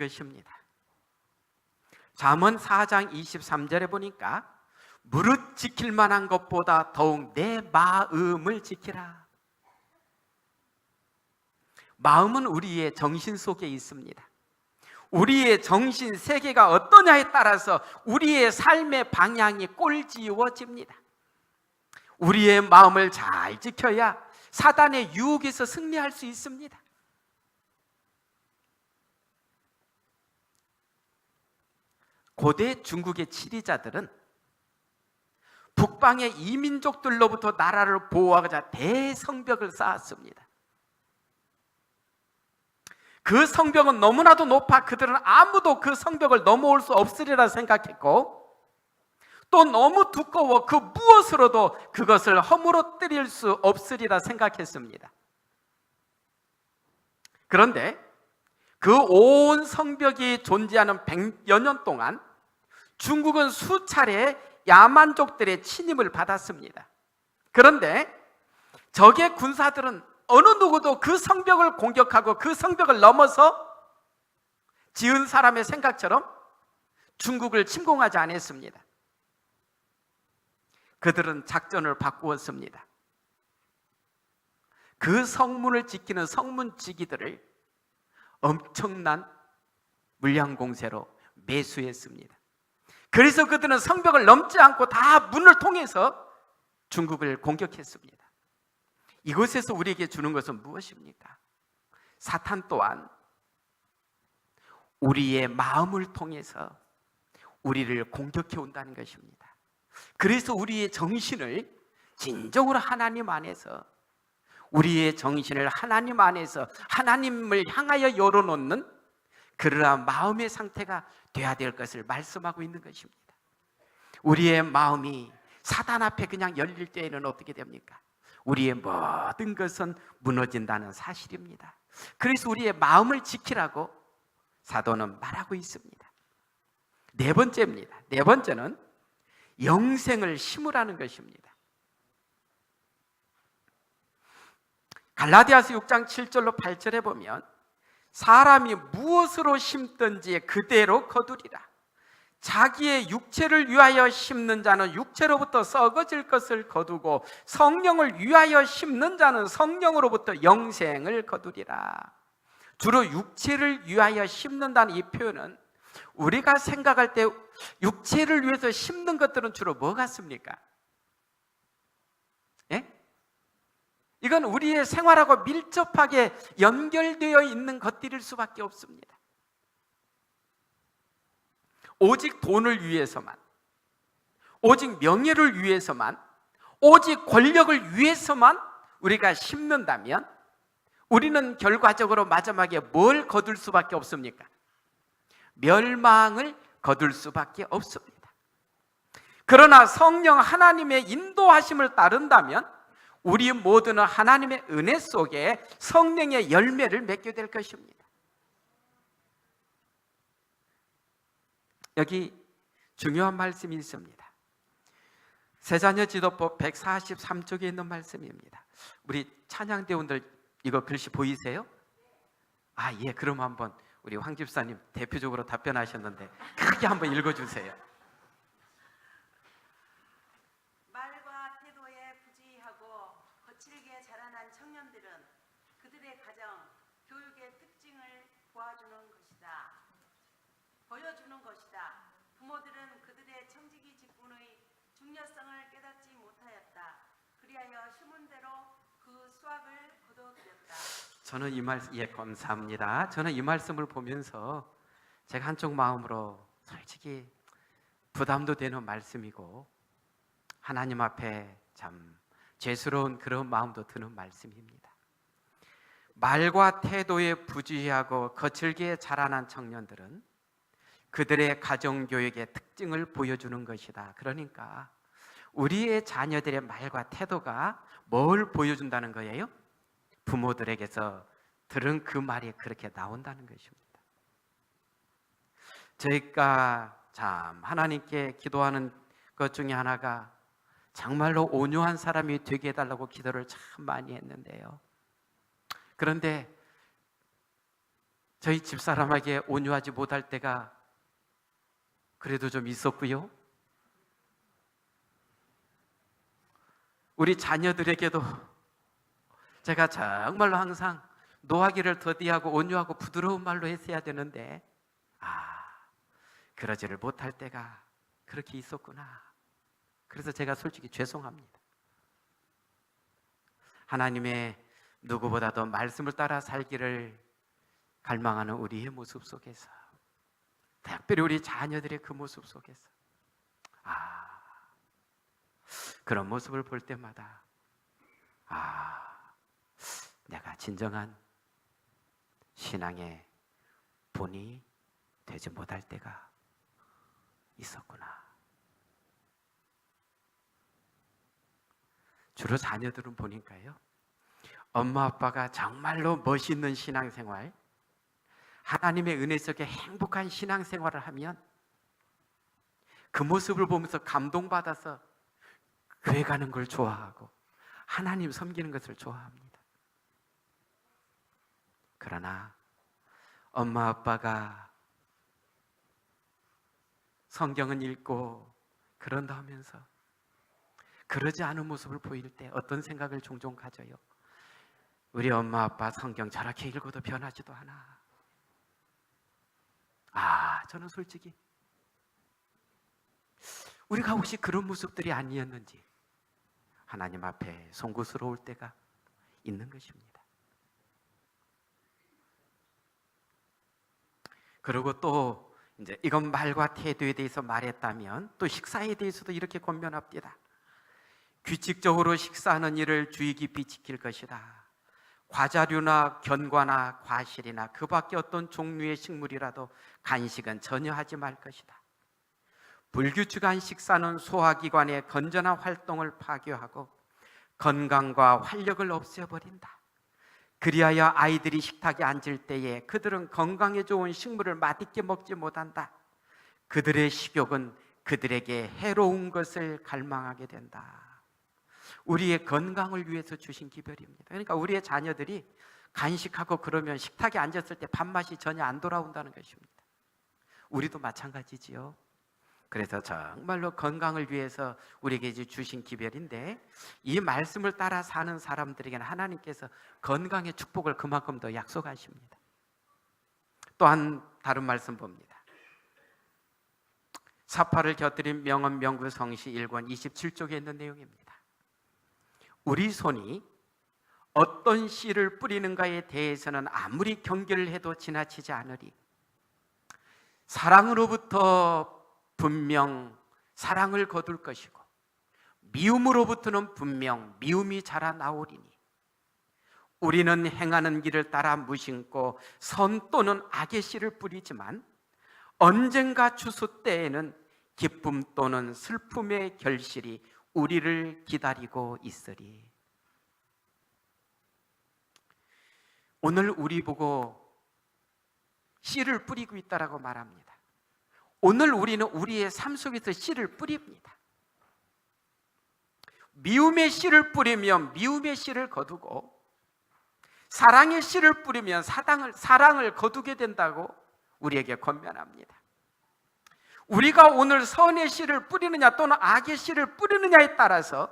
것입니다. 잠언 4장 23절에 보니까 무릇 지킬 만한 것보다 더욱 내 마음을 지키라. 마음은 우리의 정신 속에 있습니다. 우리의 정신 세계가 어떠냐에 따라서 우리의 삶의 방향이 꼴지워집니다. 우리의 마음을 잘 지켜야 사단의 유혹에서 승리할 수 있습니다. 고대 중국의 지리자들은 북방의 이민족들로부터 나라를 보호하고자 대성벽을 쌓았습니다. 그 성벽은 너무나도 높아 그들은 아무도 그 성벽을 넘어올 수 없으리라 생각했고, 또 너무 두꺼워 그 무엇으로도 그것을 허물어뜨릴 수 없으리라 생각했습니다. 그런데 그 온 성벽이 존재하는 100여 년 동안 중국은 수차례 야만족들의 침입을 받았습니다. 그런데 적의 군사들은 어느 누구도 그 성벽을 공격하고 그 성벽을 넘어서 지은 사람의 생각처럼 중국을 침공하지 않았습니다. 그들은 작전을 바꾸었습니다. 그 성문을 지키는 성문지기들을 엄청난 물량공세로 매수했습니다. 그래서 그들은 성벽을 넘지 않고 다 문을 통해서 중국을 공격했습니다. 이곳에서 우리에게 주는 것은 무엇입니까? 사탄 또한 우리의 마음을 통해서 우리를 공격해 온다는 것입니다. 그래서 우리의 정신을 진정으로 하나님 안에서, 우리의 정신을 하나님 안에서 하나님을 향하여 열어놓는 그러한 마음의 상태가 되어야 될 것을 말씀하고 있는 것입니다. 우리의 마음이 사단 앞에 그냥 열릴 때에는 어떻게 됩니까? 우리의 모든 것은 무너진다는 사실입니다. 그래서 우리의 마음을 지키라고 사도는 말하고 있습니다. 네 번째입니다. 네 번째는 영생을 심으라는 것입니다. 갈라디아서 6장 7절로 8절에 보면 사람이 무엇으로 심든지 그대로 거두리라. 자기의 육체를 위하여 심는 자는 육체로부터 썩어질 것을 거두고 성령을 위하여 심는 자는 성령으로부터 영생을 거두리라. 주로 육체를 위하여 심는다는 이 표현은 우리가 생각할 때 육체를 위해서 심는 것들은 주로 뭐 같습니까? 예? 이건 우리의 생활하고 밀접하게 연결되어 있는 것들일 수밖에 없습니다. 오직 돈을 위해서만, 오직 명예를 위해서만, 오직 권력을 위해서만 우리가 심는다면 우리는 결과적으로 마지막에 뭘 거둘 수밖에 없습니까? 멸망을 거둘 수밖에 없습니다. 그러나 성령 하나님의 인도하심을 따른다면 우리 모두는 하나님의 은혜 속에 성령의 열매를 맺게 될 것입니다. 여기 중요한 말씀이 있습니다. 세자녀 지도법 143쪽에 있는 말씀입니다. 우리 찬양대원들 이거 글씨 보이세요? 아, 예. 그럼 한번 우리 황 집사님 대표적으로 답변하셨는데 크게 한번 읽어주세요. 말과 태도에 부지하고 거칠게 자라난 청년들은 그들의 가정, 교육의 특징을 보여주는 것이다. 부모들은 그들의 청지기 직분의 중요성을 깨닫지 못하였다. 그리하여 심은대로 그 수확을 거둬들였다. 저는 이 말씀, 예, 감사합니다. 저는 이 말씀을 보면서 제가 한쪽 마음으로 솔직히 부담도 되는 말씀이고 하나님 앞에 참 죄스러운 그런 마음도 드는 말씀입니다. 말과 태도에 부주의하고 거칠게 자라난 청년들은 그들의 가정교육의 특징을 보여주는 것이다. 그러니까 우리의 자녀들의 말과 태도가 뭘 보여준다는 거예요? 부모들에게서 들은 그 말이 그렇게 나온다는 것입니다. 저희가 참 하나님께 기도하는 것 중에 하나가 정말로 온유한 사람이 되게 해달라고 기도를 참 많이 했는데요. 그런데 저희 집사람에게 온유하지 못할 때가 그래도 좀 있었고요. 우리 자녀들에게도 제가 정말로 항상 노하기를 더디하고 온유하고 부드러운 말로 했어야 되는데 그러지를 못할 때가 그렇게 있었구나. 그래서 제가 솔직히 죄송합니다. 하나님의 누구보다도 말씀을 따라 살기를 갈망하는 우리의 모습 속에서, 특별히 우리 자녀들의 그 모습 속에서 그런 모습을 볼 때마다 내가 진정한 신앙의 본이 되지 못할 때가 있었구나. 주로 자녀들은 보니까요, 엄마 아빠가 정말로 멋있는 신앙생활, 하나님의 은혜 속에 행복한 신앙생활을 하면 그 모습을 보면서 감동받아서 교회 가는 걸 좋아하고 하나님 섬기는 것을 좋아합니다. 그러나 엄마 아빠가 성경은 읽고 그런다 하면서 그러지 않은 모습을 보일 때 어떤 생각을 종종 가져요? 우리 엄마 아빠 성경 저렇게 읽어도 변하지도 않아. 저는 솔직히 우리가 혹시 그런 모습들이 아니었는지 하나님 앞에 송구스러울 때가 있는 것입니다. 그리고 또 이제 이건 말과 태도에 대해서 말했다면 또 식사에 대해서도 이렇게 권면합니다. 규칙적으로 식사하는 일을 주의 깊이 지킬 것이다. 과자류나 견과나 과실이나 그 밖에 어떤 종류의 식물이라도 간식은 전혀 하지 말 것이다. 불규칙한 식사는 소화기관의 건전한 활동을 파괴하고 건강과 활력을 없애버린다. 그리하여 아이들이 식탁에 앉을 때에 그들은 건강에 좋은 식물을 맛있게 먹지 못한다. 그들의 식욕은 그들에게 해로운 것을 갈망하게 된다. 우리의 건강을 위해서 주신 기별입니다. 그러니까 우리의 자녀들이 간식하고 그러면 식탁에 앉았을 때 밥맛이 전혀 안 돌아온다는 것입니다. 우리도 마찬가지지요. 그래서 정말로 건강을 위해서 우리에게 이제 주신 기별인데, 이 말씀을 따라 사는 사람들에게는 하나님께서 건강의 축복을 그만큼 더 약속하십니다. 또한 다른 말씀 봅니다. 사파를 곁들인 명언 명구 성시 1권 27쪽에 있는 내용입니다. 우리 손이 어떤 씨를 뿌리는가에 대해서는 아무리 경계를 해도 지나치지 않으리. 사랑으로부터 분명 사랑을 거둘 것이고 미움으로부터는 분명 미움이 자라나오리니 우리는 행하는 길을 따라 무심코 선 또는 악의 씨를 뿌리지만 언젠가 추수 때에는 기쁨 또는 슬픔의 결실이 우리를 기다리고 있으리. 오늘 우리 보고 씨를 뿌리고 있다라고 말합니다. 오늘 우리는 우리의 삶 속에서 씨를 뿌립니다. 미움의 씨를 뿌리면 미움의 씨를 거두고 사랑의 씨를 뿌리면 사랑을 거두게 된다고 우리에게 권면합니다. 우리가 오늘 선의 씨를 뿌리느냐 또는 악의 씨를 뿌리느냐에 따라서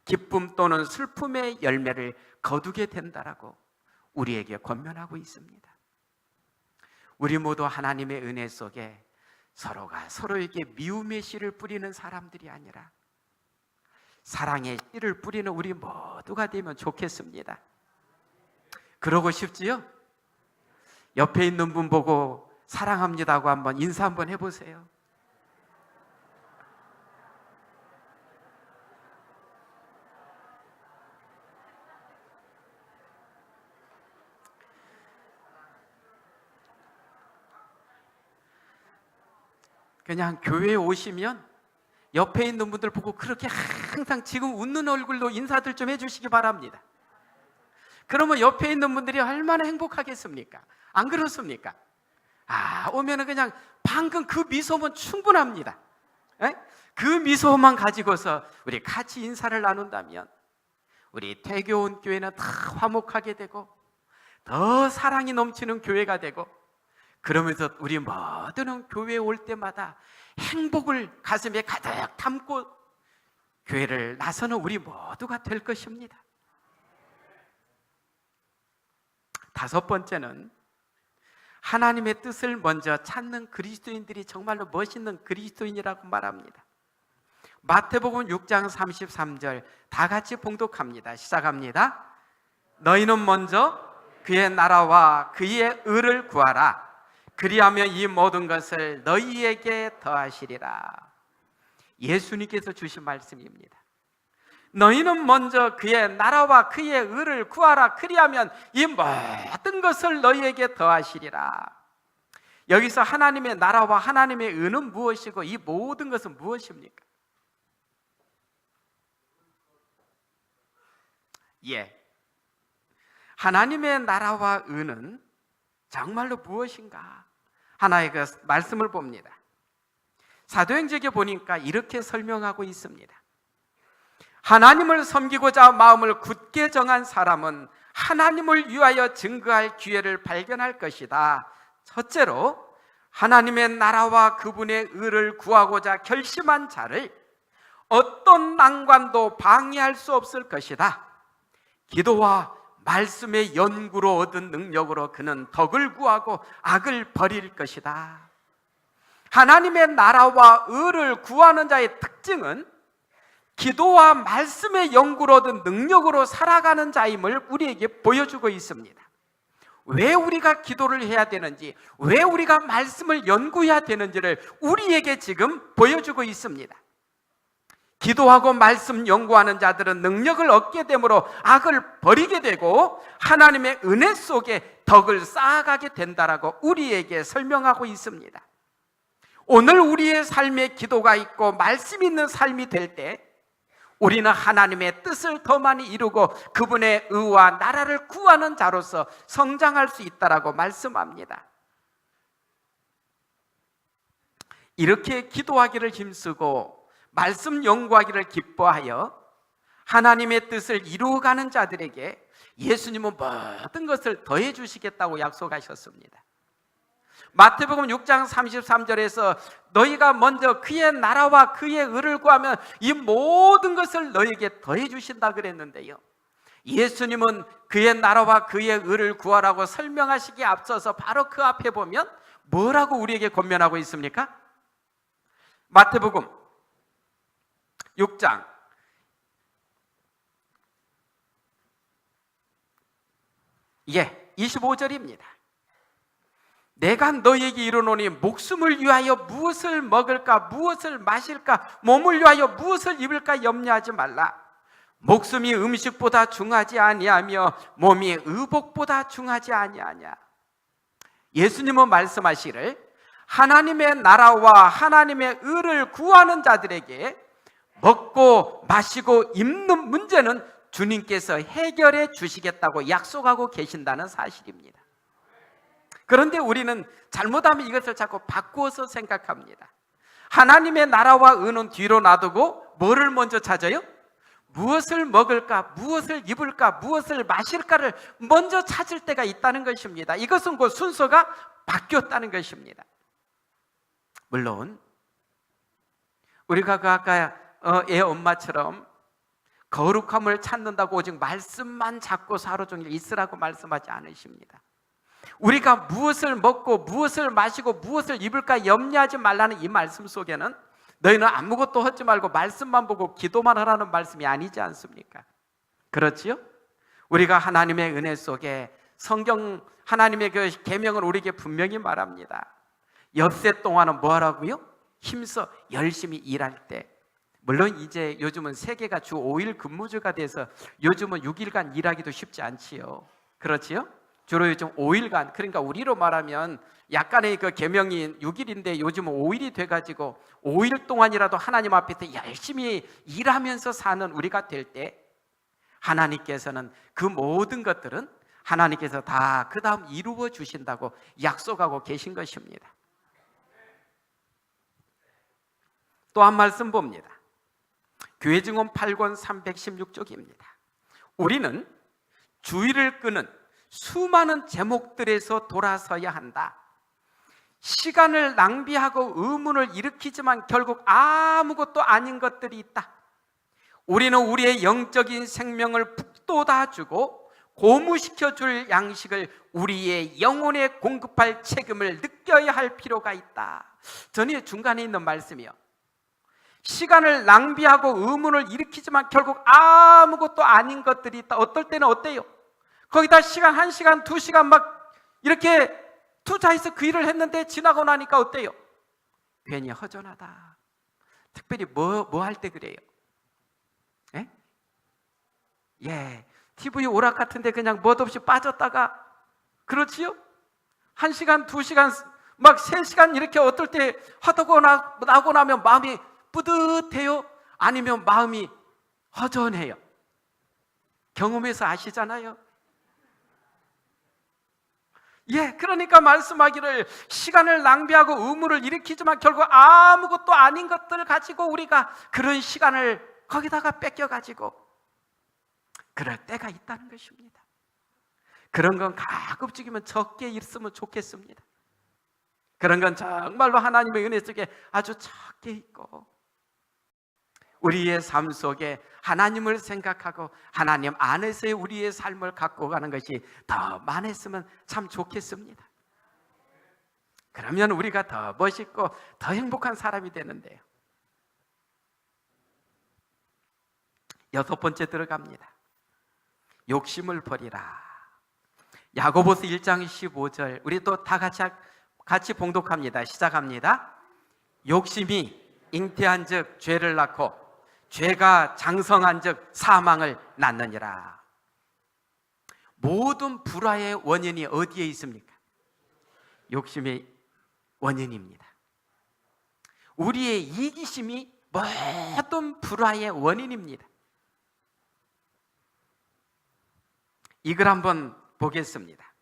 기쁨 또는 슬픔의 열매를 거두게 된다라고 우리에게 권면하고 있습니다. 우리 모두 하나님의 은혜 속에 서로가 서로에게 미움의 씨를 뿌리는 사람들이 아니라 사랑의 씨를 뿌리는 우리 모두가 되면 좋겠습니다. 그러고 싶지요? 옆에 있는 분 보고 사랑합니다고 한번 인사 한번 해보세요. 그냥 교회에 오시면 옆에 있는 분들 보고 그렇게 항상 지금 웃는 얼굴로 인사들 좀 해주시기 바랍니다. 그러면 옆에 있는 분들이 얼마나 행복하겠습니까? 안 그렇습니까? 오면은 그냥 방금 그 미소면 충분합니다. 그 미소만 가지고서 우리 같이 인사를 나눈다면 우리 태교온 교회는 다 화목하게 되고 더 사랑이 넘치는 교회가 되고, 그러면서 우리 모두는 교회에 올 때마다 행복을 가슴에 가득 담고 교회를 나서는 우리 모두가 될 것입니다. 다섯 번째는 하나님의 뜻을 먼저 찾는 그리스도인들이 정말로 멋있는 그리스도인이라고 말합니다. 마태복음 6장 33절 다 같이 봉독합니다. 시작합니다. 너희는 먼저 그의 나라와 그의 의를 구하라. 그리하면 이 모든 것을 너희에게 더하시리라. 예수님께서 주신 말씀입니다. 너희는 먼저 그의 나라와 그의 의를 구하라. 그리하면 이 모든 것을 너희에게 더하시리라. 여기서 하나님의 나라와 하나님의 의는 무엇이고 이 모든 것은 무엇입니까? 하나님의 나라와 의는 정말로 무엇인가? 하나의 그 말씀을 봅니다. 사도행전에 보니까 이렇게 설명하고 있습니다. 하나님을 섬기고자 마음을 굳게 정한 사람은 하나님을 위하여 증거할 기회를 발견할 것이다. 첫째로 하나님의 나라와 그분의 의를 구하고자 결심한 자를 어떤 난관도 방해할 수 없을 것이다. 기도와 말씀의 연구로 얻은 능력으로 그는 덕을 구하고 악을 버릴 것이다. 하나님의 나라와 의를 구하는 자의 특징은 기도와 말씀의 연구로 얻은 능력으로 살아가는 자임을 우리에게 보여주고 있습니다. 왜 우리가 기도를 해야 되는지, 왜 우리가 말씀을 연구해야 되는지를 우리에게 지금 보여주고 있습니다. 기도하고 말씀 연구하는 자들은 능력을 얻게 되므로 악을 버리게 되고 하나님의 은혜 속에 덕을 쌓아가게 된다라고 우리에게 설명하고 있습니다. 오늘 우리의 삶에 기도가 있고 말씀이 있는 삶이 될 때 우리는 하나님의 뜻을 더 많이 이루고 그분의 의와 나라를 구하는 자로서 성장할 수 있다라고 말씀합니다. 이렇게 기도하기를 힘쓰고 말씀 연구하기를 기뻐하여 하나님의 뜻을 이루어가는 자들에게 예수님은 모든 것을 더해 주시겠다고 약속하셨습니다. 마태복음 6장 33절에서 너희가 먼저 그의 나라와 그의 의를 구하면 이 모든 것을 너희에게 더해 주신다 그랬는데요, 예수님은 그의 나라와 그의 의를 구하라고 설명하시기에 앞서서 바로 그 앞에 보면 뭐라고 우리에게 권면하고 있습니까? 마태복음 6장 25절입니다. 내가 너희에게 이르노니 목숨을 위하여 무엇을 먹을까 무엇을 마실까 몸을 위하여 무엇을 입을까 염려하지 말라. 목숨이 음식보다 중하지 아니하며 몸이 의복보다 중하지 아니하냐. 예수님은 말씀하시기를 하나님의 나라와 하나님의 의를 구하는 자들에게 먹고 마시고 입는 문제는 주님께서 해결해 주시겠다고 약속하고 계신다는 사실입니다. 그런데 우리는 잘못하면 이것을 자꾸 바꾸어서 생각합니다. 하나님의 나라와 의는 뒤로 놔두고 뭐를 먼저 찾아요? 무엇을 먹을까, 무엇을 입을까, 무엇을 마실까를 먼저 찾을 때가 있다는 것입니다. 이것은 그 순서가 바뀌었다는 것입니다. 물론 우리가 그 아까 애 엄마처럼 거룩함을 찾는다고 오직 말씀만 잡고 하루 종일 있으라고 말씀하지 않으십니다. 우리가 무엇을 먹고 무엇을 마시고 무엇을 입을까 염려하지 말라는 이 말씀 속에는 너희는 아무것도 하지 말고 말씀만 보고 기도만 하라는 말씀이 아니지 않습니까? 그렇지요? 우리가 하나님의 은혜 속에 성경 하나님의 그 계명을 우리에게 분명히 말합니다. 엿새 동안은 뭐 하라고요? 힘써 열심히 일할 때. 물론 이제 요즘은 세계가 주 5일 근무주가 돼서 요즘은 6일간 일하기도 쉽지 않지요. 그렇지요? 주로 요즘 5일간, 그러니까 우리로 말하면 약간의 그 계명이 6일인데 요즘은 5일이 돼가지고 5일 동안이라도 하나님 앞에서 열심히 일하면서 사는 우리가 될 때 하나님께서는 그 모든 것들은 하나님께서 다 그 다음 이루어 주신다고 약속하고 계신 것입니다. 또 한 말씀 봅니다. 교회 증언 8권 316쪽입니다. 우리는 주의를 끄는 수많은 제목들에서 돌아서야 한다. 시간을 낭비하고 의문을 일으키지만 결국 아무것도 아닌 것들이 있다. 우리는 우리의 영적인 생명을 북돋아주고 고무시켜줄 양식을 우리의 영혼에 공급할 책임을 느껴야 할 필요가 있다. 전에 중간에 있는 말씀이요, 시간을 낭비하고 의문을 일으키지만 결국 아무것도 아닌 것들이 있다. 어떨 때는 어때요? 거기다 시간 1시간 2시간 막 이렇게 투자해서 그 일을 했는데 지나고 나니까 어때요? 괜히 허전하다. 특별히 뭐 할 때 그래요? TV 오락 같은데 그냥 멋없이 빠졌다가, 그렇지요? 1시간 2시간 막 3시간 이렇게 어떨 때 하다고 나고 나면 마음이 뿌듯해요? 아니면 마음이 허전해요? 경험해서 아시잖아요. 그러니까 말씀하기를 시간을 낭비하고 의문을 일으키지만 결국 아무것도 아닌 것들 가지고 우리가 그런 시간을 거기다가 뺏겨가지고 그럴 때가 있다는 것입니다. 그런 건 가급적이면 적게 있으면 좋겠습니다. 그런 건 정말로 하나님의 은혜 속에 아주 적게 있고 우리의 삶 속에 하나님을 생각하고 하나님 안에서의 우리의 삶을 갖고 가는 것이 더 많았으면 참 좋겠습니다. 그러면 우리가 더 멋있고 더 행복한 사람이 되는데요. 6번째 들어갑니다. 욕심을 버리라. 야고보서 1장 15절, 우리 또 다 같이 봉독합니다. 시작합니다. 욕심이 잉태한 즉 죄를 낳고 죄가 장성한 즉 사망을 낳느니라. 모든 불화의 원인이 어디에 있습니까? 욕심의 원인입니다. 우리의 이기심이 모든 불화의 원인입니다. 이걸 한번 보겠습니다.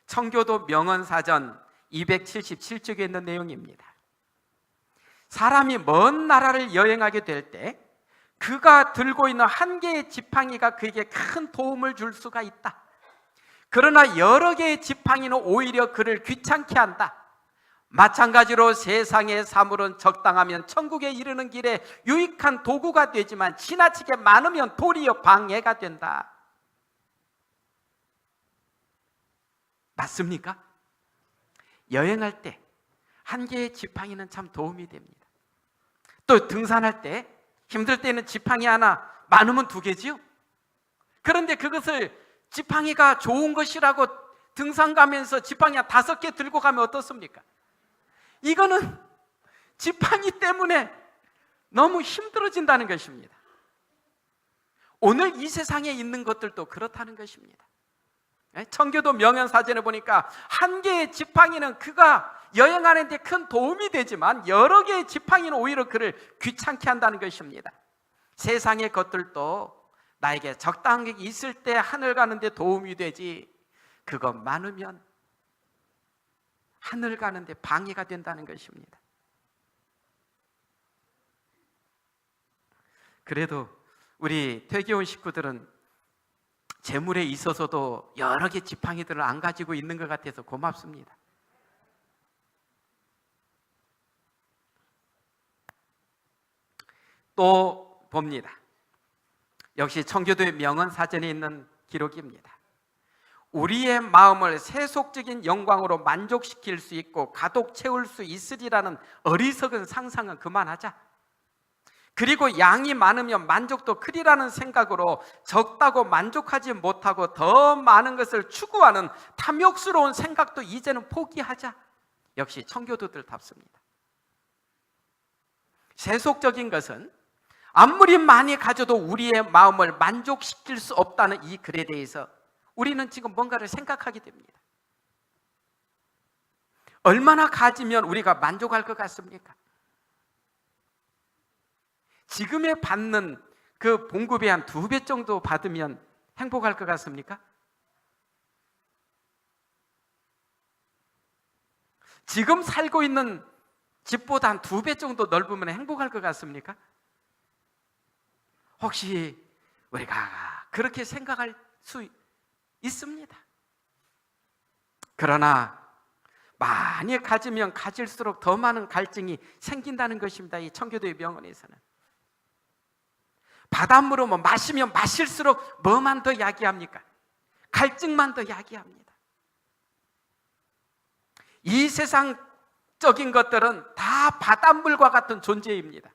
청교도 명언사전 277쪽에 있는 내용입니다. 사람이 먼 나라를 여행하게 될 때 그가 들고 있는 한 개의 지팡이가 그에게 큰 도움을 줄 수가 있다. 그러나 여러 개의 지팡이는 오히려 그를 귀찮게 한다. 마찬가지로 세상의 사물은 적당하면 천국에 이르는 길에 유익한 도구가 되지만 지나치게 많으면 도리어 방해가 된다. 맞습니까? 여행할 때 한 개의 지팡이는 참 도움이 됩니다. 또 등산할 때 힘들 때는 지팡이 하나, 많으면 2개지요. 그런데 그것을 지팡이가 좋은 것이라고 등산 가면서 지팡이 한 5개 들고 가면 어떻습니까? 이거는 지팡이 때문에 너무 힘들어진다는 것입니다. 오늘 이 세상에 있는 것들도 그렇다는 것입니다. 청교도 명언사전에 보니까 한 개의 지팡이는 그가 여행하는 데 큰 도움이 되지만 여러 개의 지팡이는 오히려 그를 귀찮게 한다는 것입니다. 세상의 것들도 나에게 적당한 게 있을 때 하늘 가는 데 도움이 되지, 그것 많으면 하늘 가는 데 방해가 된다는 것입니다. 그래도 우리 퇴계원 식구들은 재물에 있어서도 여러 개 지팡이들을 안 가지고 있는 것 같아서 고맙습니다. 또 봅니다. 역시 청교도의 명언사전에 있는 기록입니다. 우리의 마음을 세속적인 영광으로 만족시킬 수 있고 가득 채울 수 있으리라는 어리석은 상상은 그만하자. 그리고 양이 많으면 만족도 크리라는 생각으로 적다고 만족하지 못하고 더 많은 것을 추구하는 탐욕스러운 생각도 이제는 포기하자. 역시 청교도들답습니다. 세속적인 것은 아무리 많이 가져도 우리의 마음을 만족시킬 수 없다는 이 글에 대해서 우리는 지금 뭔가를 생각하게 됩니다. 얼마나 가지면 우리가 만족할 것 같습니까? 지금에 받는 그 봉급의 한 2배 정도 받으면 행복할 것 같습니까? 지금 살고 있는 집보다 한 2배 정도 넓으면 행복할 것 같습니까? 혹시 우리가 그렇게 생각할 수 있습니다. 그러나 많이 가지면 가질수록 더 많은 갈증이 생긴다는 것입니다. 이 청교도의 명언에서는 바닷물을 마시면 마실수록 뭐만 더 야기합니까? 갈증만 더 야기합니다. 이 세상적인 것들은 다 바닷물과 같은 존재입니다.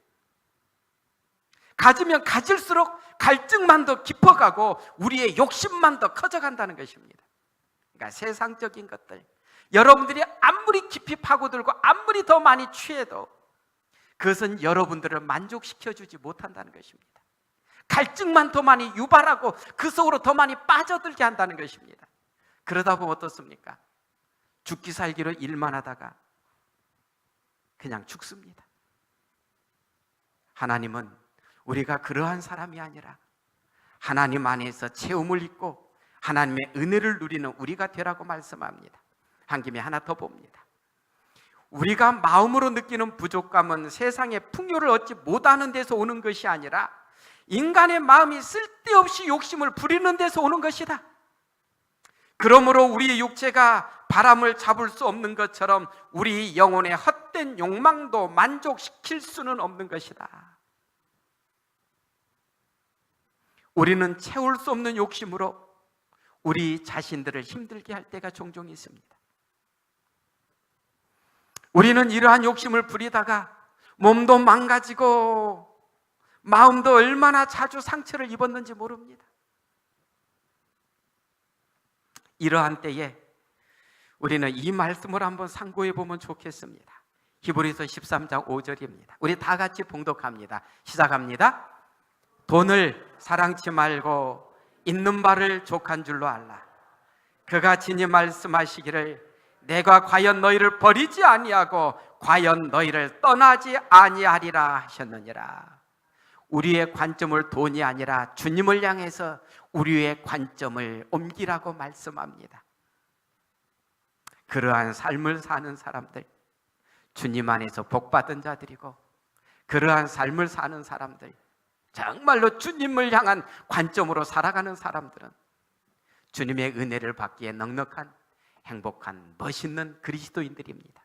가지면 가질수록 갈증만 더 깊어가고 우리의 욕심만 더 커져간다는 것입니다. 그러니까 세상적인 것들, 여러분들이 아무리 깊이 파고들고 아무리 더 많이 취해도 그것은 여러분들을 만족시켜주지 못한다는 것입니다. 갈증만 더 많이 유발하고 그 속으로 더 많이 빠져들게 한다는 것입니다. 그러다 보면 어떻습니까? 죽기 살기로 일만 하다가 그냥 죽습니다. 하나님은 우리가 그러한 사람이 아니라 하나님 안에서 체험을 잊고 하나님의 은혜를 누리는 우리가 되라고 말씀합니다. 한 김에 하나 더 봅니다. 우리가 마음으로 느끼는 부족감은 세상의 풍요를 얻지 못하는 데서 오는 것이 아니라 인간의 마음이 쓸데없이 욕심을 부리는 데서 오는 것이다. 그러므로 우리의 육체가 바람을 잡을 수 없는 것처럼 우리 영혼의 헛된 욕망도 만족시킬 수는 없는 것이다. 우리는 채울 수 없는 욕심으로 우리 자신들을 힘들게 할 때가 종종 있습니다. 우리는 이러한 욕심을 부리다가 몸도 망가지고 마음도 얼마나 자주 상처를 입었는지 모릅니다. 이러한 때에 우리는 이 말씀을 한번 상고해 보면 좋겠습니다. 히브리서 13장 5절입니다. 우리 다 같이 봉독합니다. 시작합니다. 돈을 사랑치 말고 있는 바를 족한 줄로 알라. 그가 친히 말씀하시기를 내가 과연 너희를 버리지 아니하고 과연 너희를 떠나지 아니하리라 하셨느니라. 우리의 관점을 돈이 아니라 주님을 향해서 우리의 관점을 옮기라고 말씀합니다. 그러한 삶을 사는 사람들, 주님 안에서 복받은 자들이고, 그러한 삶을 사는 사람들, 정말로 주님을 향한 관점으로 살아가는 사람들은 주님의 은혜를 받기에 넉넉한 행복한 멋있는 그리스도인들입니다.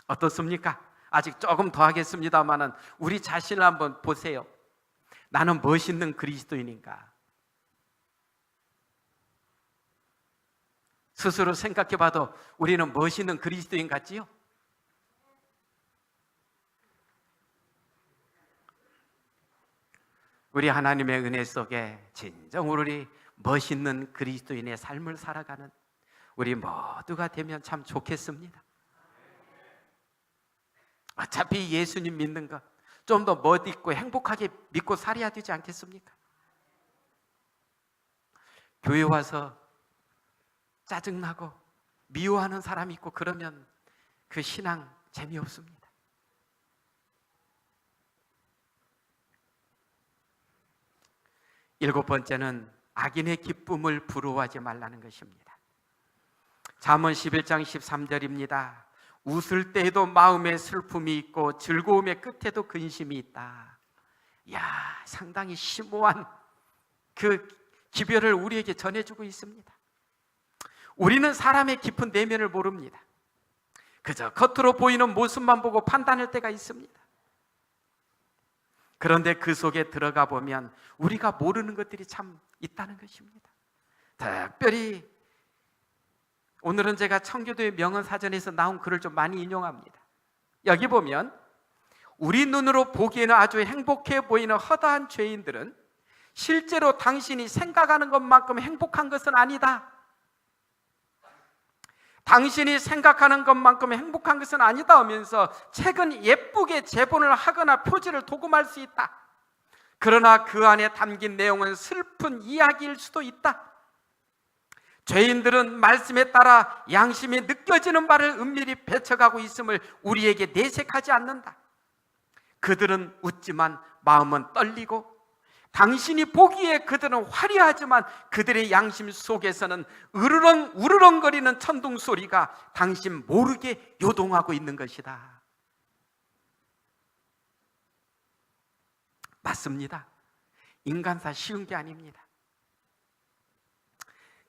어떻습니까? 아직 조금 더 하겠습니다만은 우리 자신을 한번 보세요. 나는 멋있는 그리스도인인가? 스스로 생각해 봐도 우리는 멋있는 그리스도인 같지요? 우리 하나님의 은혜 속에 진정으로 우리 멋있는 그리스도인의 삶을 살아가는 우리 모두가 되면 참 좋겠습니다. 어차피 예수님 믿는 것 좀 더 멋있고 행복하게 믿고 살아야 되지 않겠습니까? 교회 와서 짜증나고 미워하는 사람이 있고 그러면 그 신앙 재미없습니다. 일곱 번째는 악인의 기쁨을 부러워하지 말라는 것입니다. 잠언 11장 13절입니다. 웃을 때에도 마음에 슬픔이 있고 즐거움의 끝에도 근심이 있다. 이야, 상당히 심오한 그 기별을 우리에게 전해주고 있습니다. 우리는 사람의 깊은 내면을 모릅니다. 그저 겉으로 보이는 모습만 보고 판단할 때가 있습니다. 그런데 그 속에 들어가 보면 우리가 모르는 것들이 참 있다는 것입니다. 특별히 오늘은 제가 청교도의 명언사전에서 나온 글을 좀 많이 인용합니다. 여기 보면 우리 눈으로 보기에는 아주 행복해 보이는 허다한 죄인들은 실제로 당신이 생각하는 것만큼 행복한 것은 아니다. 당신이 생각하는 것만큼 행복한 것은 아니다 하면서 책은 예쁘게 제본을 하거나 표지를 도금할 수 있다. 그러나 그 안에 담긴 내용은 슬픈 이야기일 수도 있다. 죄인들은 말씀에 따라 양심이 느껴지는 바를 은밀히 배척하고 있음을 우리에게 내색하지 않는다. 그들은 웃지만 마음은 떨리고 당신이 보기에 그들은 화려하지만 그들의 양심 속에서는 으르렁 우르렁거리는 천둥 소리가 당신 모르게 요동하고 있는 것이다. 맞습니다. 인간사 쉬운 게 아닙니다.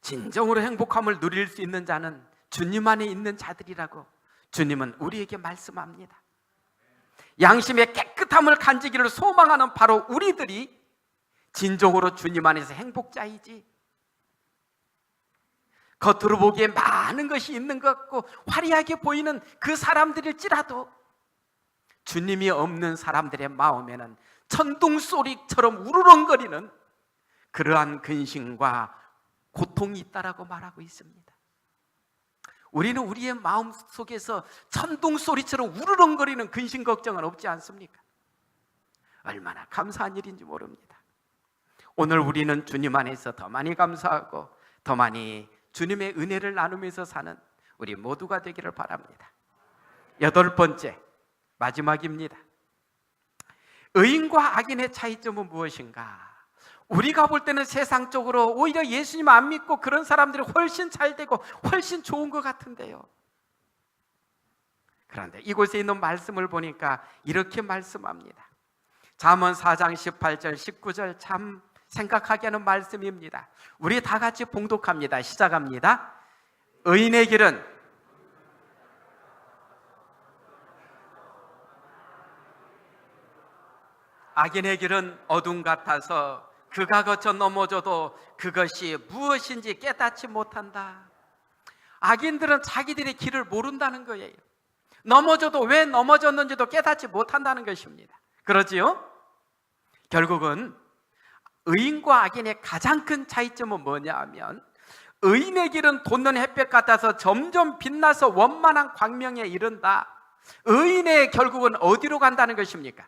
진정으로 행복함을 누릴 수 있는 자는 주님 안에 있는 자들이라고 주님은 우리에게 말씀합니다. 양심의 깨끗함을 간지기를 소망하는 바로 우리들이 진정으로 주님 안에서 행복자이지, 겉으로 보기에 많은 것이 있는 것 같고 화려하게 보이는 그 사람들일지라도 주님이 없는 사람들의 마음에는 천둥소리처럼 우르렁거리는 그러한 근심과 고통이 있다라고 말하고 있습니다. 우리는 우리의 마음 속에서 천둥소리처럼 우르렁거리는 근심 걱정은 없지 않습니까? 얼마나 감사한 일인지 모릅니다. 오늘 우리는 주님 안에서 더 많이 감사하고 더 많이 주님의 은혜를 나누면서 사는 우리 모두가 되기를 바랍니다. 8번째, 마지막입니다. 의인과 악인의 차이점은 무엇인가? 우리가 볼 때는 세상적으로 오히려 예수님 안 믿고 그런 사람들이 훨씬 잘 되고 훨씬 좋은 것 같은데요. 그런데 이곳에 있는 말씀을 보니까 이렇게 말씀합니다. 잠언 4장 18절 19절 참 생각하게 하는 말씀입니다. 우리 다 같이 봉독합니다. 시작합니다. 의인의 길은 악인의 길은 어둠 같아서 그가 거쳐 넘어져도 그것이 무엇인지 깨닫지 못한다. 악인들은 자기들의 길을 모른다는 거예요. 넘어져도 왜 넘어졌는지도 깨닫지 못한다는 것입니다. 그러지요? 결국은 의인과 악인의 가장 큰 차이점은 뭐냐 하면, 의인의 길은 돋는 햇볕 같아서 점점 빛나서 원만한 광명에 이른다. 의인의 결국은 어디로 간다는 것입니까?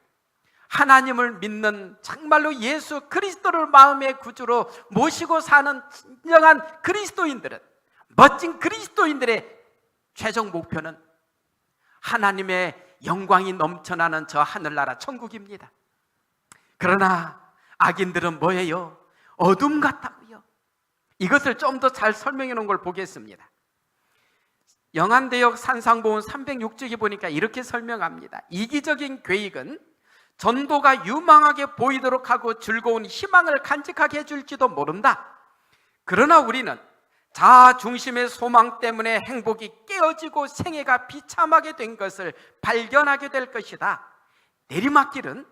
하나님을 믿는 정말로 예수 그리스도를 마음의 구주로 모시고 사는 진정한 그리스도인들은, 멋진 그리스도인들의 최종 목표는 하나님의 영광이 넘쳐나는 저 하늘나라 천국입니다. 그러나 악인들은 뭐예요? 어둠 같다고요. 이것을 좀 더 잘 설명해 놓은 걸 보겠습니다. 영한대역 산상보훈 306쪽에 보니까 이렇게 설명합니다. 이기적인 계획은 전도가 유망하게 보이도록 하고 즐거운 희망을 간직하게 해줄지도 모른다. 그러나 우리는 자아 중심의 소망 때문에 행복이 깨어지고 생애가 비참하게 된 것을 발견하게 될 것이다. 내리막길은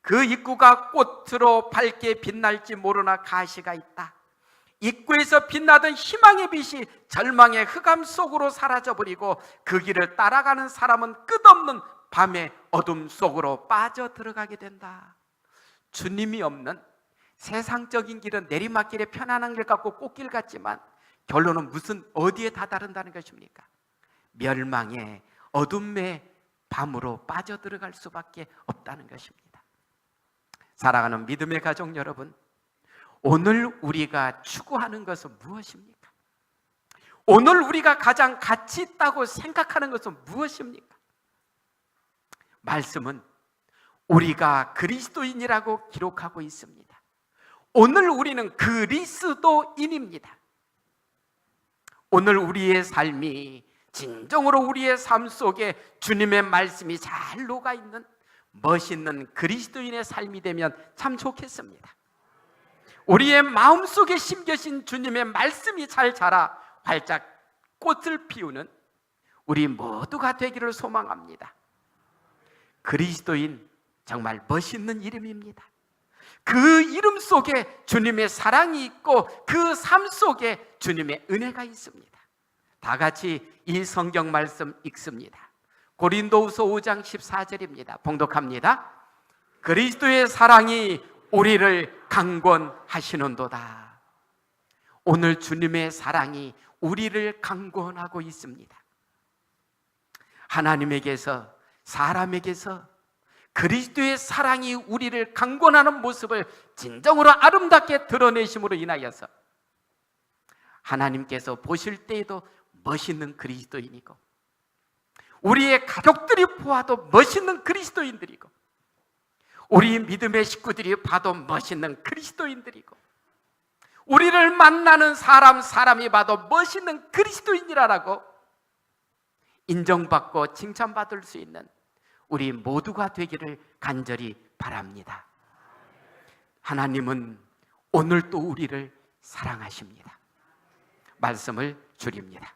그 입구가 꽃으로 밝게 빛날지 모르나 가시가 있다. 입구에서 빛나던 희망의 빛이 절망의 흑암 속으로 사라져버리고 그 길을 따라가는 사람은 끝없는 밤의 어둠 속으로 빠져들어가게 된다. 주님이 없는 세상적인 길은 내리막길의 편안한 길 같고 꽃길 같지만 결론은 어디에 다다른다는 것입니까? 멸망의 어둠의 밤으로 빠져들어갈 수밖에 없다는 것입니다. 사랑하는 믿음의 가족 여러분, 오늘 우리가 추구하는 것은 무엇입니까? 오늘 우리가 가장 가치 있다고 생각하는 것은 무엇입니까? 말씀은 우리가 그리스도인이라고 기록하고 있습니다. 오늘 우리는 그리스도인입니다. 오늘 우리의 삶이 진정으로 우리의 삶 속에 주님의 말씀이 잘 녹아있는 멋있는 그리스도인의 삶이 되면 참 좋겠습니다. 우리의 마음속에 심겨진 주님의 말씀이 잘 자라 활짝 꽃을 피우는 우리 모두가 되기를 소망합니다. 그리스도인, 정말 멋있는 이름입니다. 그 이름 속에 주님의 사랑이 있고 그 삶 속에 주님의 은혜가 있습니다. 다 같이 이 성경 말씀 읽습니다. 고린도후서 5장 14절입니다. 봉독합니다. 그리스도의 사랑이 우리를 강권하시는도다. 오늘 주님의 사랑이 우리를 강권하고 있습니다. 하나님에게서, 사람에게서 그리스도의 사랑이 우리를 강권하는 모습을 진정으로 아름답게 드러내심으로 인하여서 하나님께서 보실 때에도 멋있는 그리스도인이고, 우리의 가족들이 보아도 멋있는 그리스도인들이고, 우리 믿음의 식구들이 봐도 멋있는 그리스도인들이고, 우리를 만나는 사람이 봐도 멋있는 그리스도인이라고 인정받고 칭찬받을 수 있는 우리 모두가 되기를 간절히 바랍니다. 하나님은 오늘 또 우리를 사랑하십니다. 말씀을 드립니다.